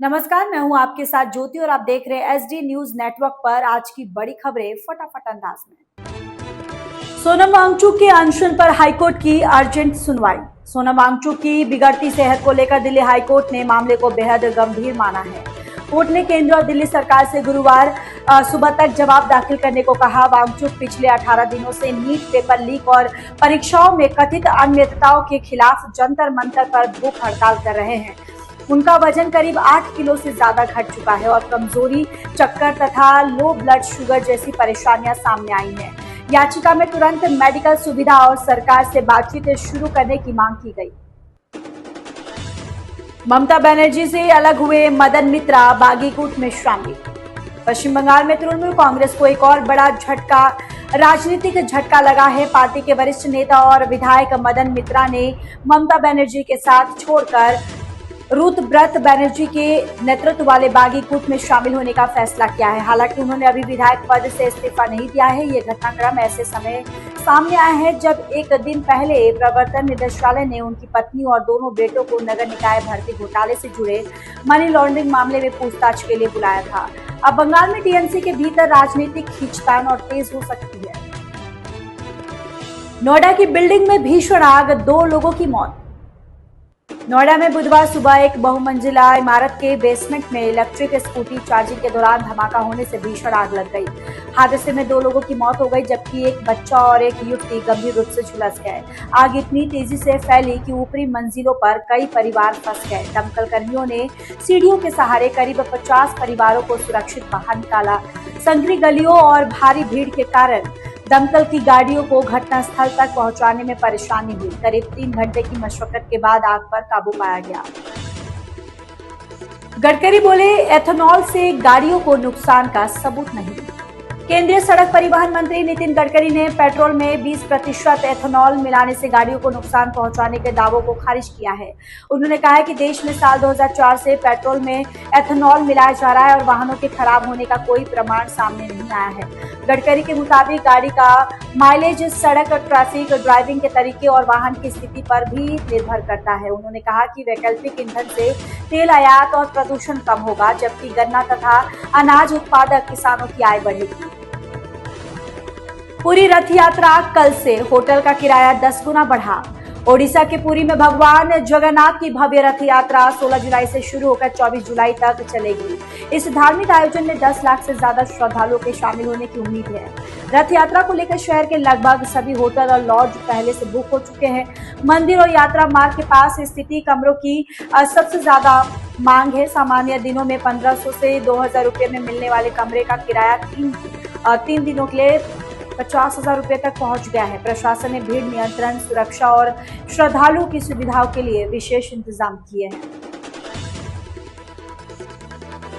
नमस्कार, मैं हूं आपके साथ ज्योति और आप देख रहे हैं एसडी न्यूज नेटवर्क पर। आज की बड़ी खबरें फटाफट अंदाज में। सोनम वांगचुक के अनशन पर हाईकोर्ट की अर्जेंट सुनवाई। सोनम वांगचुक की बिगड़ती सेहत को लेकर दिल्ली हाईकोर्ट ने मामले को बेहद गंभीर माना है। कोर्ट ने केंद्र और दिल्ली सरकार से गुरुवार सुबह तक जवाब दाखिल करने को कहा। वांगचुक पिछले 18 दिनों से नीट पेपर लीक और परीक्षाओं में कथित अनियमितताओं के खिलाफ जंतर मंतर पर भूख हड़ताल कर रहे हैं। उनका वजन करीब 8 किलो से ज्यादा घट चुका है और कमजोरी, चक्कर तथा लो ब्लड शुगर जैसी परेशानियां सामने आई हैं। याचिका में तुरंत मेडिकल सुविधा और सरकार से बातचीत शुरू करने की मांग की गई। ममता बनर्जी से अलग हुए मदन मित्रा बागीकूट में शामिल। पश्चिम बंगाल में तृणमूल कांग्रेस को एक और बड़ा झटका, राजनीतिक झटका लगा है। पार्टी के वरिष्ठ नेता और विधायक मदन मित्रा ने ममता बनर्जी के साथ छोड़कर रुतब्रत बनर्जी के नेतृत्व वाले बागीकूट में शामिल होने का फैसला किया है। हालांकि उन्होंने अभी विधायक पद से इस्तीफा नहीं दिया है। ये घटनाक्रम ऐसे समय सामने आया है जब एक दिन पहले प्रवर्तन निदेशालय ने उनकी पत्नी और दोनों बेटों को नगर निकाय भर्ती घोटाले से जुड़े मनी लॉन्ड्रिंग मामले में पूछताछ के लिए बुलाया था। अब बंगाल में टीएमसी के भीतर राजनीतिक खींचतान और तेज हो सकती है। नोएडा की बिल्डिंग में भीषण आग, 2 लोगों की मौत। नोएडा में बुधवार सुबह एक बहुमंजिला इमारत के बेसमेंट में इलेक्ट्रिक स्कूटी चार्जिंग के दौरान धमाका होने से भीषण आग लग गई। हादसे में 2 लोगों की मौत हो गई जबकि एक बच्चा और एक युवती गंभीर रूप से झुलस गए। आग इतनी तेजी से फैली कि ऊपरी मंजिलों पर कई परिवार फंस गए। दमकल कर्मियों ने सीढ़ियों के सहारे करीब 50 परिवारों को सुरक्षित बाहर निकाला। संकरी गलियों और भारी भीड़ के कारण दमकल की गाड़ियों को घटनास्थल तक पहुंचाने में परेशानी हुई। करीब 3 घंटे की मशक्कत के बाद आग पर काबू पाया गया। गडकरी बोले, एथेनॉल से गाड़ियों को नुकसान का सबूत नहीं। केंद्रीय सड़क परिवहन मंत्री नितिन गडकरी ने पेट्रोल में 20% एथेनॉल मिलाने से गाड़ियों को नुकसान पहुंचाने के दावों को खारिज किया है। उन्होंने कहा है कि देश में साल 2004 से पेट्रोल में एथेनॉल मिलाया जा रहा है और वाहनों के खराब होने का कोई प्रमाण सामने नहीं आया है। गडकरी के मुताबिक गाड़ी का माइलेज सड़क ट्रैफिक, ड्राइविंग के तरीके और वाहन की स्थिति पर भी निर्भर करता है। उन्होंने कहा कि वैकल्पिक ईंधन से तेल आयात और प्रदूषण कम होगा जबकि गन्ना तथा अनाज उत्पादक किसानों की आय बढ़ेगी। पुरी रथ यात्रा कल से, होटल का किराया 10 गुना बढ़ा। ओडिशा के पुरी में भगवान जगन्नाथ की भव्य रथ यात्रा 16 जुलाई से शुरू होकर 24 जुलाई तक चलेगी। इस धार्मिक आयोजन में 10 लाख से ज्यादा श्रद्धालुओं के शामिल होने की उम्मीद है। रथ यात्रा को लेकर शहर के लगभग सभी होटल और लॉज पहले से बुक हो चुके हैं। मंदिर और यात्रा मार्ग के पास स्थित कमरों की सबसे ज्यादा मांग है। सामान्य दिनों में 1500 से 2000 रुपये में मिलने वाले कमरे का किराया 3 दिनों के लिए 50,000 रुपये तक पहुंच गया है। प्रशासन ने भीड़ नियंत्रण, सुरक्षा और श्रद्धालुओं की सुविधाओं के लिए विशेष इंतजाम किए हैं।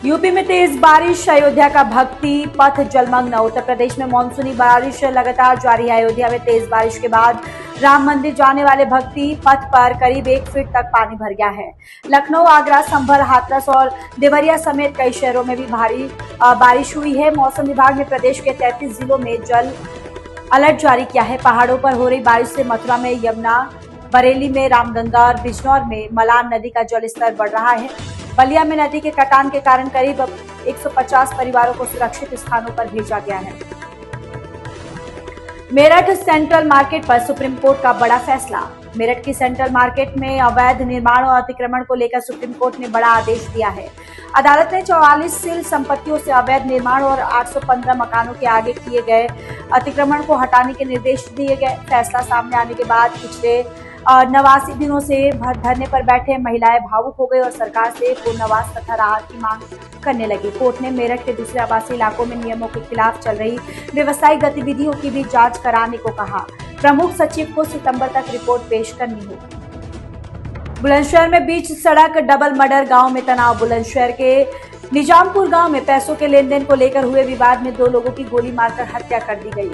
यूपी में तेज बारिश, अयोध्या का भक्ति पथ जलमग्न। उत्तर प्रदेश में मानसूनी बारिश लगातार जारी है। अयोध्या में तेज बारिश के बाद राम मंदिर जाने वाले भक्ति पथ पर करीब 1 फीट तक पानी भर गया है। लखनऊ, आगरा, संभल, हाथरस और देवरिया समेत कई शहरों में भी भारी बारिश हुई है। मौसम विभाग ने प्रदेश के 33 जिलों में जल अलर्ट जारी किया है। पहाड़ों पर हो रही बारिश से मथुरा में यमुना, बरेली में रामगंगा और बिजनौर में मलान नदी का जलस्तर बढ़ रहा है। बलिया में नदी के कटान के कारण करीब 150 परिवारों को सुरक्षित स्थानों पर भेजा गया है। मेरठ सेंट्रल मार्केट पर सुप्रीम कोर्ट का बड़ा फैसला। मेरठ की सेंट्रल मार्केट में अवैध निर्माण और अतिक्रमण को लेकर सुप्रीम कोर्ट ने बड़ा आदेश दिया है। अदालत ने 44 सील संपत्तियों से अवैध निर्माण और 815 मकानों के आगे किए गए अतिक्रमण को हटाने के निर्देश दिए गए। फैसला सामने आने के बाद पिछले 89 दिनों से धरने पर बैठे महिलाएं भावुक हो गई और सरकार से पुनर्वास तथा राहत की मांग करने लगी। कोर्ट ने मेरठ के दूसरे आवासीय इलाकों में नियमों के खिलाफ चल रही व्यवसायिक गतिविधियों की भी जांच कराने को कहा। प्रमुख सचिव को सितंबर तक रिपोर्ट पेश करनी होगी। बुलंदशहर में बीच सड़क डबल मर्डर, गांव में तनाव। बुलंदशहर के निजामपुर गांव में पैसों के लेन देन को लेकर हुए विवाद में 2 लोगों की गोली मारकर हत्या कर दी गई।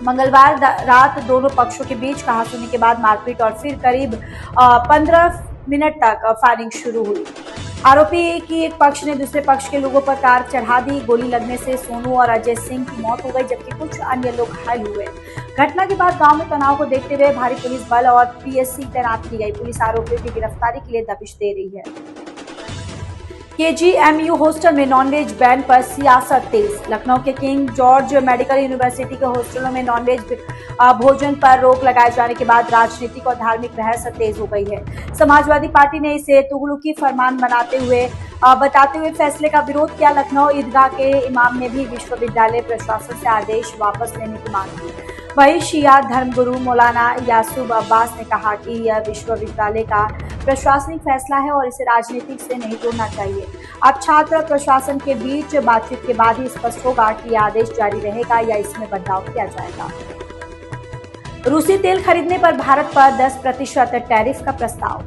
मंगलवार रात दोनों पक्षों के बीच कहासुनी के बाद मारपीट और फिर करीब 15 मिनट तक फायरिंग शुरू हुई। आरोपी की एक पक्ष ने दूसरे पक्ष के लोगों पर कार चढ़ा दी। गोली लगने से सोनू और अजय सिंह की मौत हो गई जबकि कुछ अन्य लोग घायल हुए। घटना के बाद गांव में तनाव को देखते हुए भारी पुलिस बल और पीएससी तैनात की गई। पुलिस आरोपियों की गिरफ्तारी के लिए दबिश दे रही है। KGMU हॉस्टल में नॉनवेज बैन पर सियासत तेज। लखनऊ के किंग जॉर्ज मेडिकल यूनिवर्सिटी के हॉस्टलों में नॉनवेज भोजन पर रोक लगाए जाने के बाद राजनीतिक और धार्मिक बहस तेज हो गई है। समाजवादी पार्टी ने इसे तुगलकी फरमान बताते हुए फैसले का विरोध किया। लखनऊ ईदगाह के इमाम ने भी विश्वविद्यालय प्रशासन से आदेश वापस लेने की मांग की। वहीं शिया धर्मगुरु मौलाना यासूब अब्बास ने कहा कि यह विश्वविद्यालय का प्रशासनिक फैसला है और इसे राजनीतिक से नहीं जोड़ना चाहिए। अब छात्र और प्रशासन के बीच बातचीत के बाद ही स्पष्ट होगा कि यह आदेश जारी रहेगा या इसमें बदलाव किया जाएगा। रूसी तेल खरीदने पर भारत पर 10% टैरिफ का प्रस्ताव।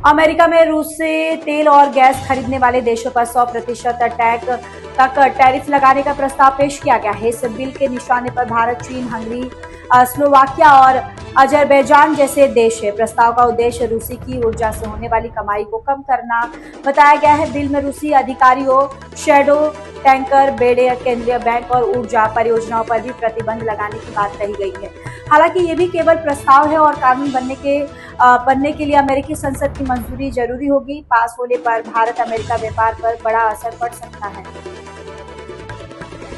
अमेरिका में रूस से तेल और गैस खरीदने वाले देशों पर 100% तक टैरिफ लगाने का प्रस्ताव पेश किया गया है। इस बिल के निशाने पर भारत, चीन, हंगरी, स्लोवाकिया और अजरबैजान जैसे देश है। प्रस्ताव का उद्देश्य रूसी की ऊर्जा से होने वाली कमाई को कम करना बताया गया है। बिल में रूसी अधिकारियों, शैडो टैंकर, बेड़े, केंद्रीय बैंक और ऊर्जा परियोजनाओं पर भी प्रतिबंध लगाने की बात कही गई है। हालांकि ये भी केवल प्रस्ताव है और कानून बनने के लिए अमेरिकी संसद की मंजूरी जरूरी होगी। पास होने पर भारत अमेरिका व्यापार पर बड़ा असर पड़ सकता है।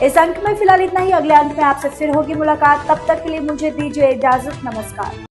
इस अंक में फिलहाल इतना ही। अगले अंक में आपसे फिर होगी मुलाकात। तब तक के लिए मुझे दीजिए इजाजत। नमस्कार।